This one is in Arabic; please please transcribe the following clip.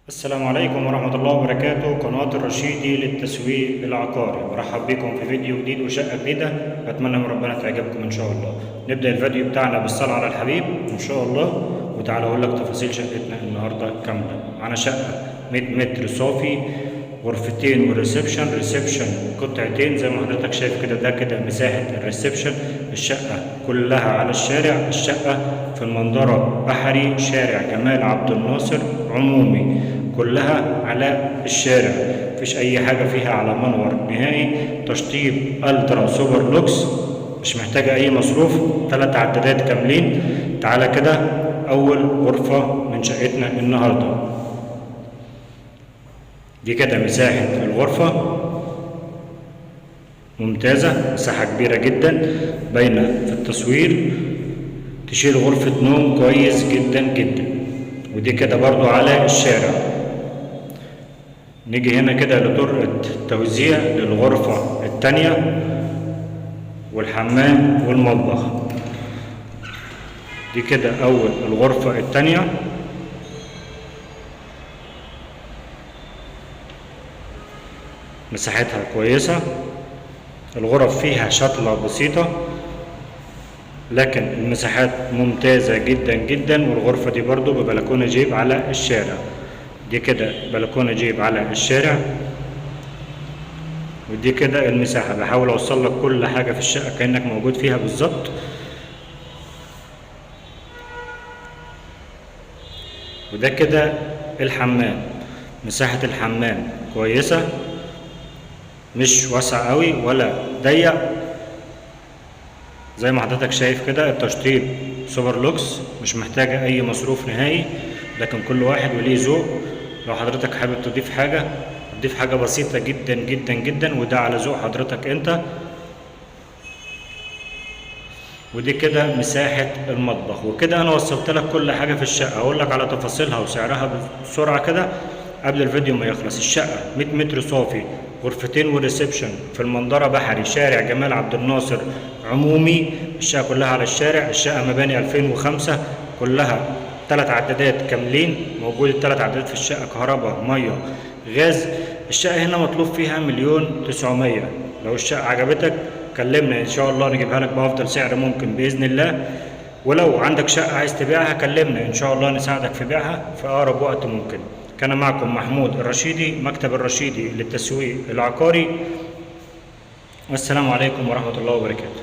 السلام عليكم ورحمة الله وبركاته. قناة الرشيدي للتسويق العقاري، برحب بكم في فيديو جديد وشقة جديدة. بتمنى من ربنا تعجبكم إن شاء الله. نبدأ الفيديو بتاعنا بالصلاة على الحبيب إن شاء الله، وتعالى أقول لك تفاصيل شقتنا النهاردة كاملة. معانا شقة 100 متر صافي، غرفتين والريسبشن. ريسبشن قطعتين زي ما حضرتك شايف كده. ده كده مساحة الريسبشن. الشقة كلها على الشارع. الشقة في المنظرة بحري، شارع جمال عبد الناصر عمومي، كلها على الشارع. مفيش أي حاجة فيها على منور نهائي. تشطيب ألترا سوبر لوكس، مش محتاجة أي مصروف. 3 عدادات كاملين. تعالى كده أول غرفة من شقتنا النهارده. دي كده مساحة الغرفة ممتازة، مساحة كبيرة جدا باينة في التصوير، تشيل غرفة نوم كويس جدا جدا. ودي كده برضو على الشارع. نيجي هنا كده لطرقة توزيع للغرفة التانية والحمام والمطبخ. دي كده أول الغرفة التانية. مساحتها كويسة. الغرف فيها شطلة بسيطة، لكن المساحات ممتازة جدا جدا. والغرفة دي برضو ببلكونة جيب على الشارع. دي كده بلكونة جيب على الشارع. ودي كده المساحة. بحاول اوصل لك كل حاجة في الشقة كأنك موجود فيها بالظبط. وده كده الحمام. مساحة الحمام كويسة، مش واسع قوي ولا ضيق. زي ما حضرتك شايف كده التشطيب سوبر لوكس، مش محتاجة اي مصروف نهائي، لكن كل واحد وليه ذوق. لو حضرتك حابب تضيف حاجة، تضيف حاجة بسيطة جدا جدا جدا، وده على ذوق حضرتك انت. ودي كده مساحة المطبخ. وكده انا وصلت لك كل حاجة في الشقة. اقول لك على تفاصيلها وسعرها بسرعة كده قبل الفيديو ما يخلص. الشقة 100 متر صافي، غرفتين وريسبشن، في المنظرة بحري، شارع جمال عبد الناصر عمومي. الشقة كلها على الشارع. الشقة مباني 2005، كلها 3 عدادات كاملين. موجود ال3 عدادات في الشقة، كهرباء مية غاز. الشقة هنا مطلوب فيها 1,900,000. لو الشقة عجبتك كلمنا ان شاء الله نجيبها لك بأفضل سعر ممكن بإذن الله. ولو عندك شقة عايز تبيعها كلمنا ان شاء الله نساعدك في بيعها في أقرب وقت ممكن. كان معكم محمود الرشيدي، مكتب الرشيدي للتسويق العقاري. والسلام عليكم ورحمة الله وبركاته.